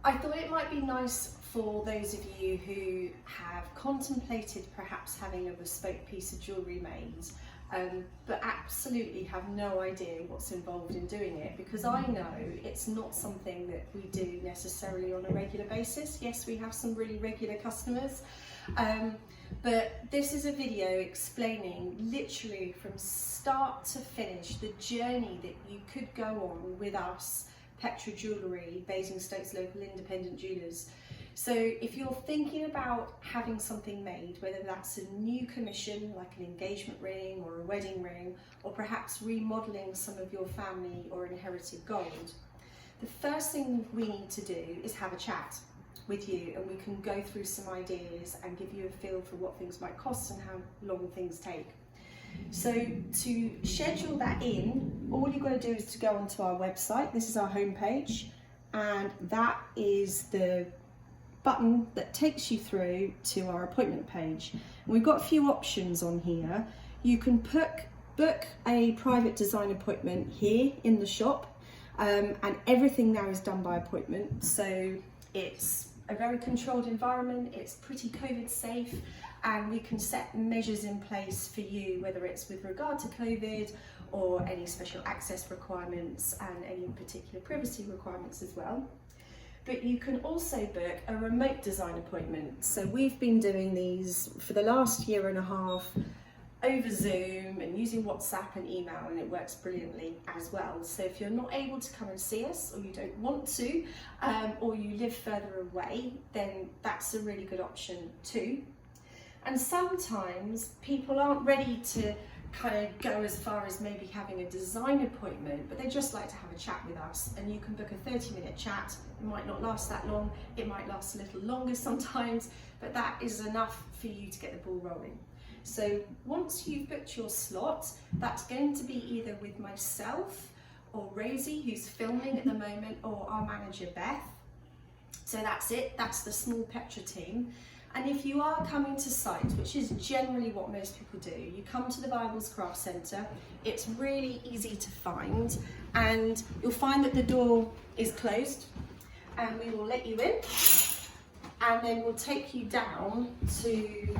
I thought it might be nice for those of you who have contemplated perhaps having a bespoke piece of jewellery made, but absolutely have no idea what's involved in doing it, because I know it's not something that we do necessarily on a regular basis. Yes, we have some really regular customers, but this is a video explaining literally from start to finish the journey that you could go on with us, Petra Jewellery, Basingstoke's local independent jewellers. So if you're thinking about having something made, whether that's a new commission like an engagement ring or a wedding ring, or perhaps remodelling some of your family or inherited gold, the first thing we need to do is have a chat with you, and we can go through some ideas and give you a feel for what things might cost and how long things take. So to schedule that in, all you've got to do is to go onto our website. This is our homepage, and that is the button that takes you through to our appointment page. And we've got a few options on here. You can book a private design appointment here in the shop, and everything now is done by appointment. So it's a very controlled environment, it's pretty COVID safe, and we can set measures in place for you, whether it's with regard to COVID or any special access requirements and any particular privacy requirements as well. But you can also book a remote design appointment. So we've been doing these for the last year and a half over Zoom and using WhatsApp and email, and it works brilliantly as well. So if you're not able to come and see us, or you don't want to, or you live further away, then that's a really good option too. And sometimes people aren't ready to kind of go as far as maybe having a design appointment, but they just like to have a chat with us, and you can book a 30-minute chat. It might not last that long, it might last a little longer sometimes, but that is enough for you to get the ball rolling. So once you've booked your slot, that's going to be either with myself or Rosie, who's filming at the moment, or our manager Beth. So that's it, that's the small Petra team. And if you are coming to site, which is generally what most people do, you come to the Bibles Craft Centre. It's really easy to find, and you'll find that the door is closed, and we will let you in, and then we'll take you down to,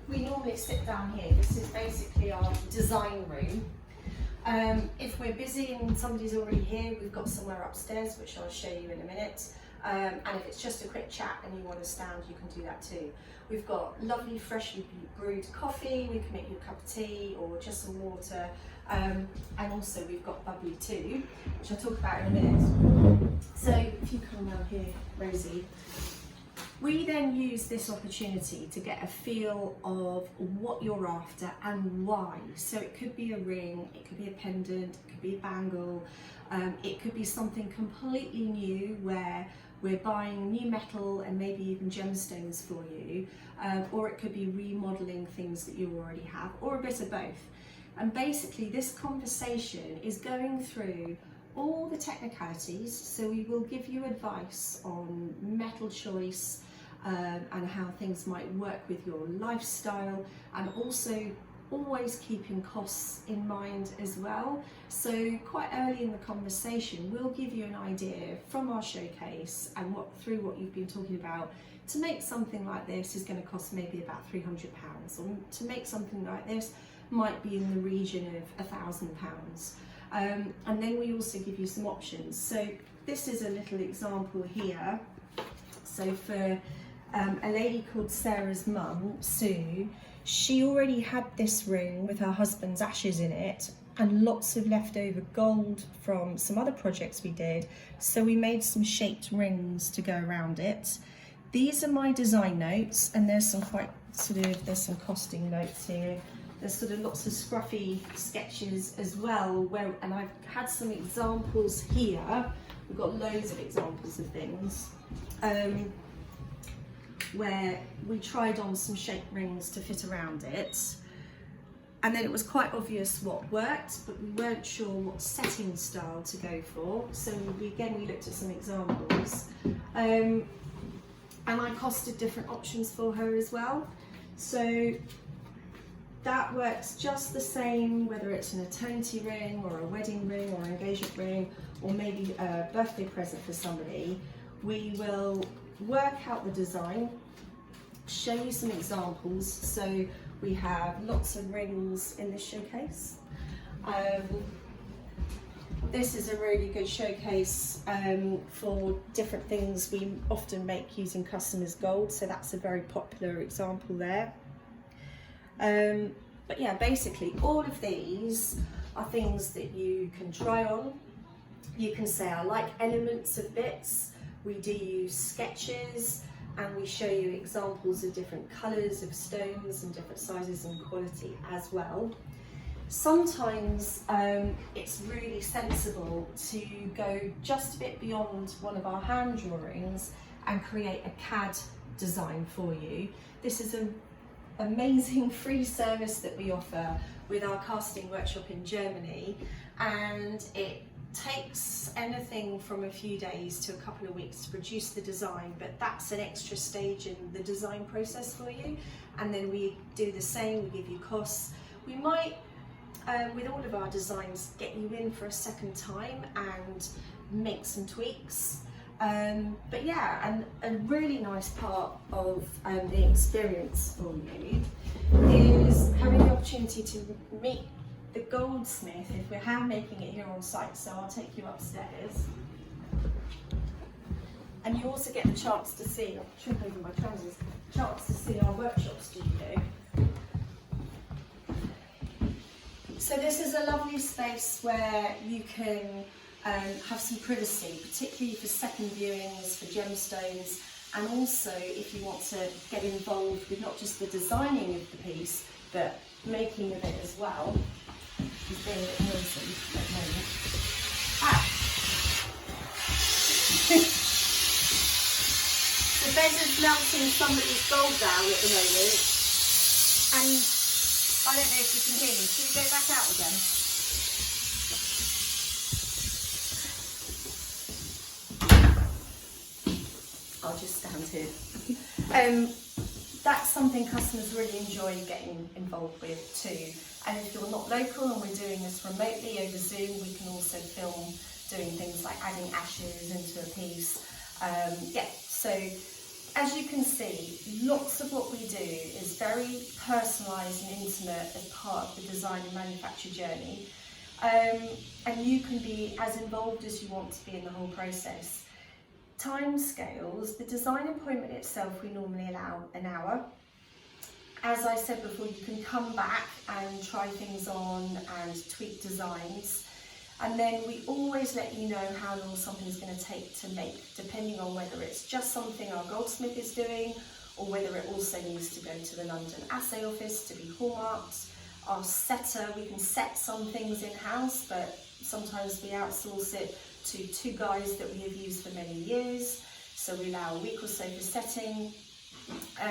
we normally sit down here. This is basically our design room. If we're busy and somebody's already here, we've got somewhere upstairs, which I'll show you in a minute. And if it's just a quick chat and you want to stand, you can do that too. We've got lovely freshly brewed coffee, we can make you a cup of tea or just some water, and also we've got bubbly too, which I'll talk about in a minute. So if you come around here, Rosie, we then use this opportunity to get a feel of what you're after and why. So it could be a ring, it could be a pendant, it could be a bangle, it could be something completely new where we're buying new metal and maybe even gemstones for you, or it could be remodeling things that you already have, or a bit of both. And basically this conversation is going through all the technicalities, so we will give you advice on metal choice, and how things might work with your lifestyle, and also always keeping costs in mind as well. So quite early in the conversation, we'll give you an idea from our showcase and through what you've been talking about. To make something like this is going to cost maybe about £300, or to make something like this might be in the region of £1,000. And then we also give you some options. So this is a little example here. So for a lady called Sarah's mum, Sue, she already had this ring with her husband's ashes in it and lots of leftover gold from some other projects we did. So we made some shaped rings to go around it. These are my design notes, and there's some there's some costing notes here. There's sort of lots of scruffy sketches as well, and I've had some examples here. We've got loads of examples of things. Where we tried on some shaped rings to fit around it, and then it was quite obvious what worked, but we weren't sure what setting style to go for. So we looked at some examples, and I costed different options for her as well. So that works just the same, whether it's an eternity ring or a wedding ring or an engagement ring, or maybe a birthday present for somebody. we will work out the design, show you some examples. So we have lots of rings in this showcase. This is a really good showcase for different things we often make using customers' gold, so that's a very popular example there. But yeah, basically all of these are things that you can try on. You can say, I like elements of bits. We do use sketches, and we show you examples of different colours of stones and different sizes and quality as well. Sometimes it's really sensible to go just a bit beyond one of our hand drawings and create a CAD design for you. This is an amazing free service that we offer with our casting workshop in Germany, and it takes anything from a few days to a couple of weeks to produce the design, but that's an extra stage in the design process for you. And then we do the same, we give you costs. We might, with all of our designs, get you in for a second time and make some tweaks. But yeah, and a really nice part of the experience for you is having the opportunity to meet the goldsmith if we're hand making it here on site. So I'll take you upstairs, and you also get the chance to see, I'll trip over my trousers, chance to see our workshop studio. So this is a lovely space where you can have some privacy, particularly for second viewings, for gemstones, and also if you want to get involved with not just the designing of the piece, but making of it as well. He's being a bit noisy at the moment. The bed is melting somebody's gold down at the moment, and I don't know if you can hear me. Should we go back out again? I'll just stand here. That's something customers really enjoy getting involved with too. And if you're not local and we're doing this remotely over Zoom, we can also film doing things like adding ashes into a piece. Yeah, so as you can see, lots of what we do is very personalised and intimate as part of the design and manufacture journey. And you can be as involved as you want to be in the whole process. Time scales, the design appointment itself, we normally allow an hour. As I said before, you can come back and try things on and tweak designs. And then we always let you know how long something's going to take to make, depending on whether it's just something our goldsmith is doing or whether it also needs to go to the London assay office to be hallmarked. Our setter, we can set some things in-house, but sometimes we outsource it to two guys that we have used for many years. So we allow a week or so for setting.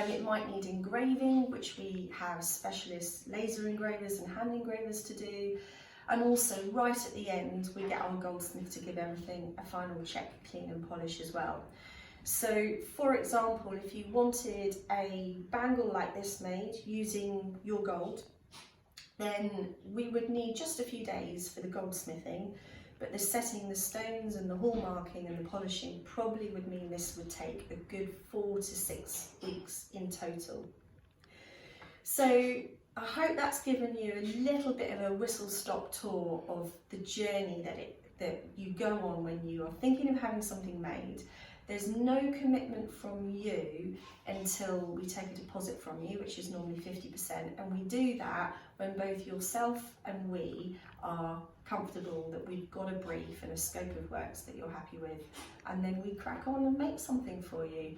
It might need engraving, which we have specialist laser engravers and hand engravers to do. And also right at the end, we get our goldsmith to give everything a final check, clean and polish as well. So for example, if you wanted a bangle like this made using your gold, then we would need just a few days for the goldsmithing, but the setting the stones and the hallmarking and the polishing probably would mean this would take a good 4 to 6 weeks in total. So I hope that's given you a little bit of a whistle-stop tour of the journey that you go on when you are thinking of having something made. There's no commitment from you until we take a deposit from you, which is normally 50%, and we do that when both yourself and we are comfortable that we've got a brief and a scope of works that you're happy with, and then we crack on and make something for you.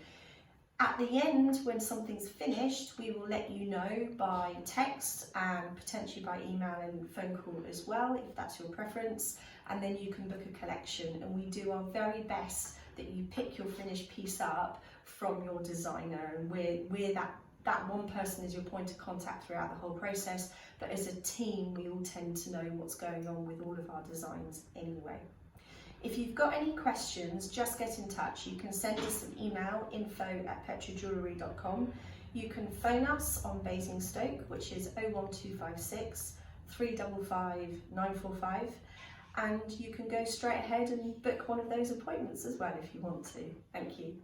At the end, when something's finished, we will let you know by text and potentially by email and phone call as well, if that's your preference, and then you can book a collection, and we do our very best that you pick your finished piece up from your designer, and we're that one person is your point of contact throughout the whole process, but as a team we all tend to know what's going on with all of our designs anyway. If you've got any questions, just get in touch. You can send us an email, info@petrajewellery.com. You can phone us on Basingstoke, which is 01256 355 945. and you can go straight ahead and book one of those appointments as well if you want to. Thank you.